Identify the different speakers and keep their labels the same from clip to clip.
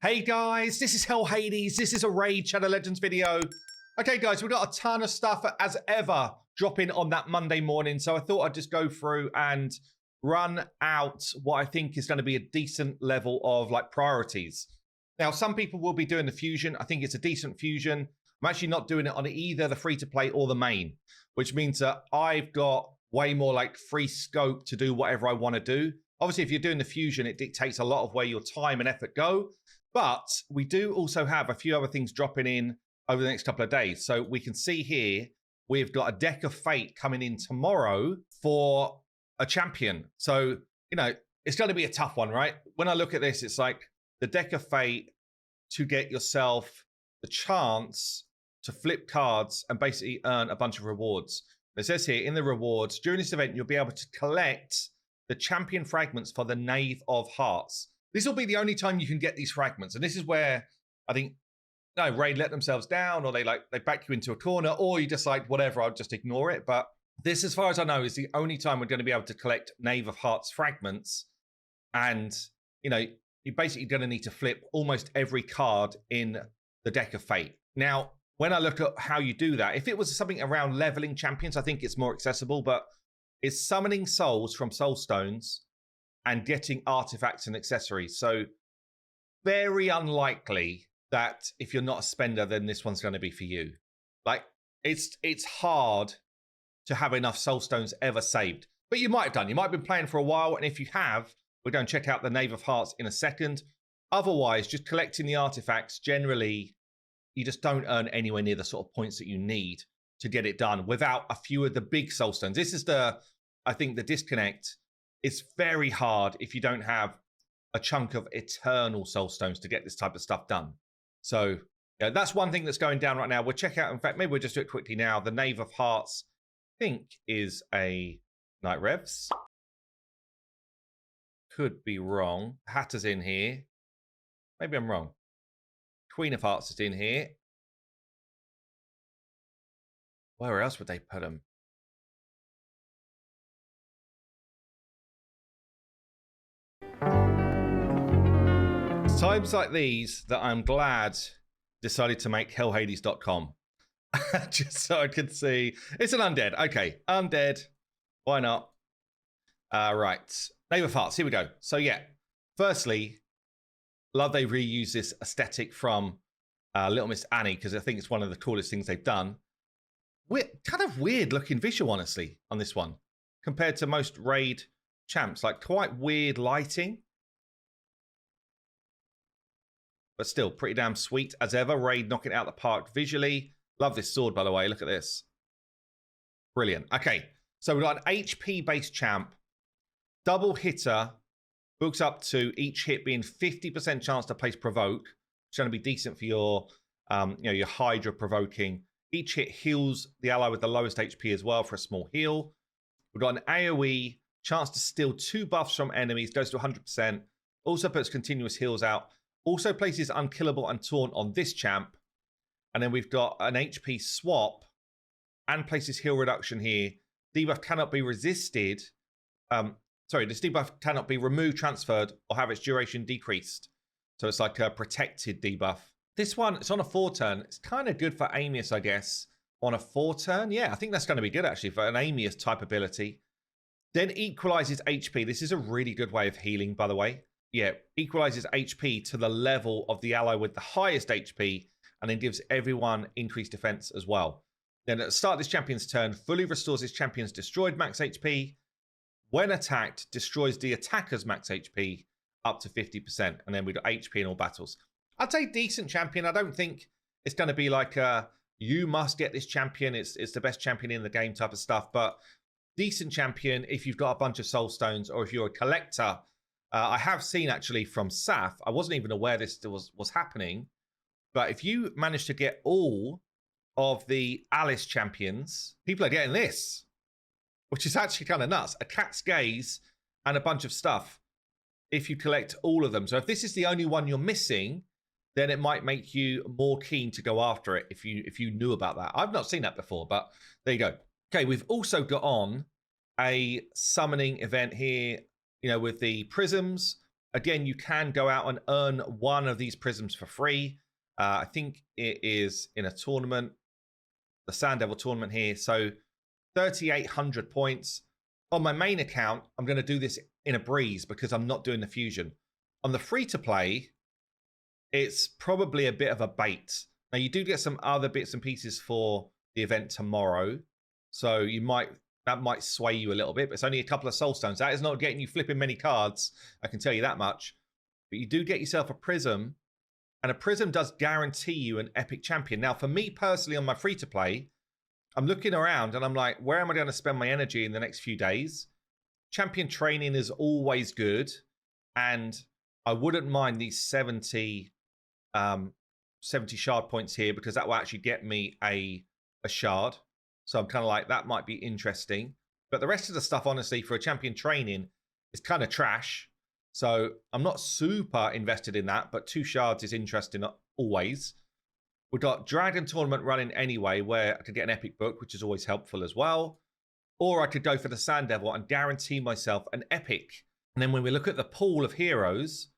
Speaker 1: Hey guys, this is Hell Hades. This is a Raid Shadow Legends video. Okay guys, we've got a ton of stuff as ever dropping on that Monday morning. So I thought I'd just go through and run out what I think is going to be a decent level of like priorities. Now, some people will be doing the fusion. I think it's a decent fusion. I'm actually not doing it on either the free-to-play or the main, which means that I've got way more like free scope to do whatever I want to do. Obviously, if you're doing the fusion, it dictates a lot of where your time and effort go. But we do also have a few other things dropping in over the next couple of days. So we can see here, we've got a deck of fate coming in tomorrow for a champion. So, you know, it's going to be a tough one, right? When I look at this, it's like the deck of fate to get yourself the chance to flip cards and basically earn a bunch of rewards. It says here in the rewards, during this event, you'll be able to collect the champion fragments for the Knave of Hearts. This will be the only time you can get these fragments. And this is where I think, no, Raid let themselves down, or they back you into a corner, or you just like, whatever, I'll just ignore it. But this, as far as I know, is the only time we're going to be able to collect Knave of Hearts fragments. And, you know, you're basically going to need to flip almost every card in the deck of fate. Now, when I look at how you do that, if it was something around leveling champions, I think it's more accessible, but it's summoning souls from soul stones and getting artifacts and accessories. So very unlikely that if you're not a spender, then this one's going to be for you. Like, it's hard to have enough soul stones ever saved, but you might have done. You might have been playing for a while, and if you have, we're going to check out the Knave of Hearts in a second. Otherwise, just collecting the artifacts, generally, you just don't earn anywhere near the sort of points that you need to get it done without a few of the big soul stones. This is I think the disconnect. It's very hard if you don't have a chunk of eternal soul stones to get this type of stuff done. So yeah, that's one thing that's going down right now. We'll check out, in fact, maybe we'll just do it quickly now. The Knave of Hearts, I think, is a Night Revs. Could be wrong. Hatter's in here. Maybe I'm wrong. Queen of Hearts is in here. Where else would they put them? It's times like these that I'm glad decided to make hellhades.com. Just so I could see. It's an undead. Okay, undead. Why not? Right. Knave of Hearts. Here we go. So yeah, firstly, love they reuse this aesthetic from Little Miss Annie, because I think it's one of the coolest things they've done. Kind of weird looking visual, honestly, on this one compared to most Raid champs. Like, quite weird lighting, but still pretty damn sweet as ever. Raid knocking it out the park visually. Love this sword, by the way. Look at this. Brilliant. Okay, so we've got an HP based champ, double hitter, books up to each hit being 50% chance to place provoke. It's going to be decent for your your Hydra provoking. Each hit heals the ally with the lowest HP as well for a small heal. We've got an AoE, chance to steal 2 buffs from enemies, goes to 100%. Also puts continuous heals out. Also places unkillable and taunt on this champ. And then we've got an HP swap and places heal reduction here. Debuff cannot be resisted. This debuff cannot be removed, transferred, or have its duration decreased. So it's like a protected debuff. This one, it's on a 4-turn. It's kind of good for Amius, I guess. On a 4-turn, yeah, I think that's going to be good, actually, for an Amius type ability. Then equalizes HP. This is a really good way of healing, by the way. Yeah, equalizes HP to the level of the ally with the highest HP, and then gives everyone increased defense as well. Then at the start of this champion's turn, fully restores this champion's destroyed max HP. When attacked, destroys the attacker's max HP up to 50%. And then we've got HP in all battles. I'd say decent champion. I don't think it's going to be like you must get this champion. It's the best champion in the game type of stuff. But decent champion if you've got a bunch of soul stones, or if you're a collector. I have seen actually from Saf, I wasn't even aware this was happening. But if you manage to get all of the Alice champions, people are getting this, which is actually kind of nuts. A Cat's Gaze and a bunch of stuff if you collect all of them. So if this is the only one you're missing, then it might make you more keen to go after it if you knew about that. I've not seen that before, but there you go. Okay, we've also got on a summoning event here, you know, with the prisms. Again, you can go out and earn one of these prisms for free. I think it is in a tournament, the Sand Devil tournament here. So 3,800 points. On my main account, I'm going to do this in a breeze because I'm not doing the fusion. On the free-to-play, it's probably a bit of a bait. Now, you do get some other bits and pieces for the event tomorrow. So that might sway you a little bit, but it's only a couple of soul stones. That is not getting you flipping many cards, I can tell you that much. But you do get yourself a prism, and a prism does guarantee you an epic champion. Now, for me personally on my free-to-play, I'm looking around and I'm like, where am I going to spend my energy in the next few days? Champion training is always good, and I wouldn't mind these 70 shard points here because that will actually get me a shard. So I'm kind of like, that might be interesting. But the rest of the stuff, honestly, for a champion training is kind of trash. So I'm not super invested in that, but 2 shards is interesting always. We've got Dragon Tournament running anyway, where I could get an epic book, which is always helpful as well. Or I could go for the Sand Devil and guarantee myself an epic. And then when we look at the pool of heroes,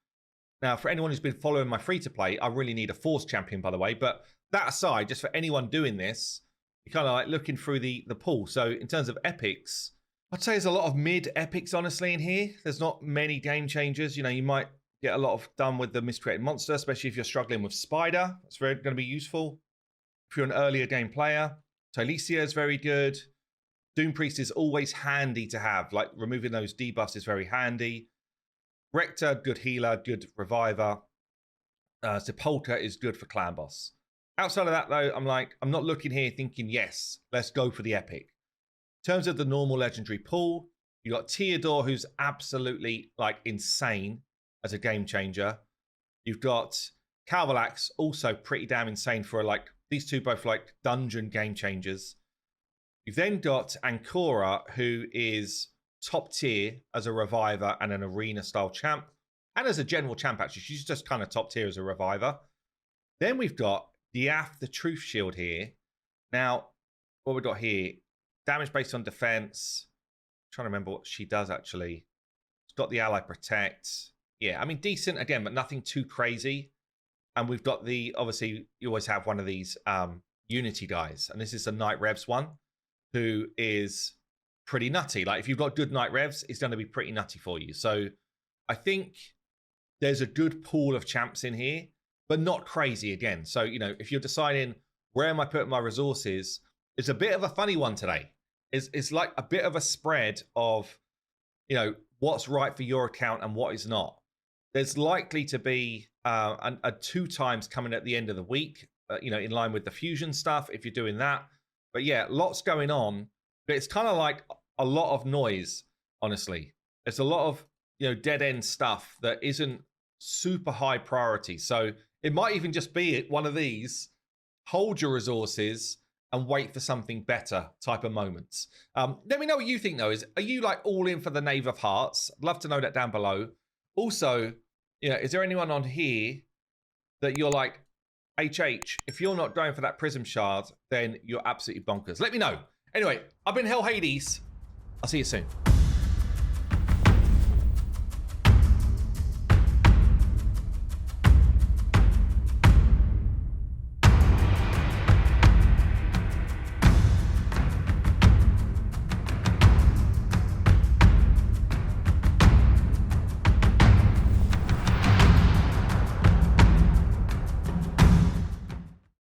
Speaker 1: now for anyone who's been following my free-to-play, I really need a Force champion, by the way. But that aside, just for anyone doing this, you're kind of like looking through the pool. So in terms of epics, I'd say there's a lot of mid-epics, honestly, in here. There's not many game changers. You know, you might get a lot of done with the miscreated monster, especially if you're struggling with Spider. That's very going to be useful. If you're an earlier game player, Talicia is very good. Doom Priest is always handy to have. Like, removing those debuffs is very handy. Rector, good healer, good reviver. Sepulchre is good for clan boss. Outside of that, though, I'm not looking here thinking, yes, let's go for the epic. In terms of the normal legendary pool, you got Theodore, who's absolutely, like, insane as a game changer. You've got Calvalax, also pretty damn insane for, like, these two both, like, dungeon game changers. You've then got Ancora, who is top tier as a reviver and an arena-style champ. And as a general champ, actually. She's just kind of top tier as a reviver. Then we've got Diaf, the Truth Shield here. Now, what we've got here, damage based on defense. I'm trying to remember what she does, actually. It's got the Ally Protect. Yeah, I mean, decent, again, but nothing too crazy. And we've got the, obviously, you always have one of these Unity guys. And this is the Knight Revs one, who is pretty nutty. Like, if you've got good Knight Revs, it's going to be pretty nutty for you. So I think there's a good pool of champs in here, but not crazy again. So, you know, if you're deciding where am I putting my resources, it's a bit of a funny one today. It's like a bit of a spread of, you know, what's right for your account and what is not. There's likely to be a 2 times coming at the end of the week, you know, in line with the fusion stuff, if you're doing that. But yeah, lots going on. But it's kind of like a lot of noise, honestly. There's a lot of, you know, dead-end stuff that isn't super high priority. So it might even just be one of these, hold your resources and wait for something better type of moments. Let me know what you think, though. Are you, like, all in for the Knave of Hearts? I'd love to know that down below. Also, you know, is there anyone on here that you're like, HH, if you're not going for that Prism Shard, then you're absolutely bonkers. Let me know. Anyway, I've been Hell Hades. I'll see you soon.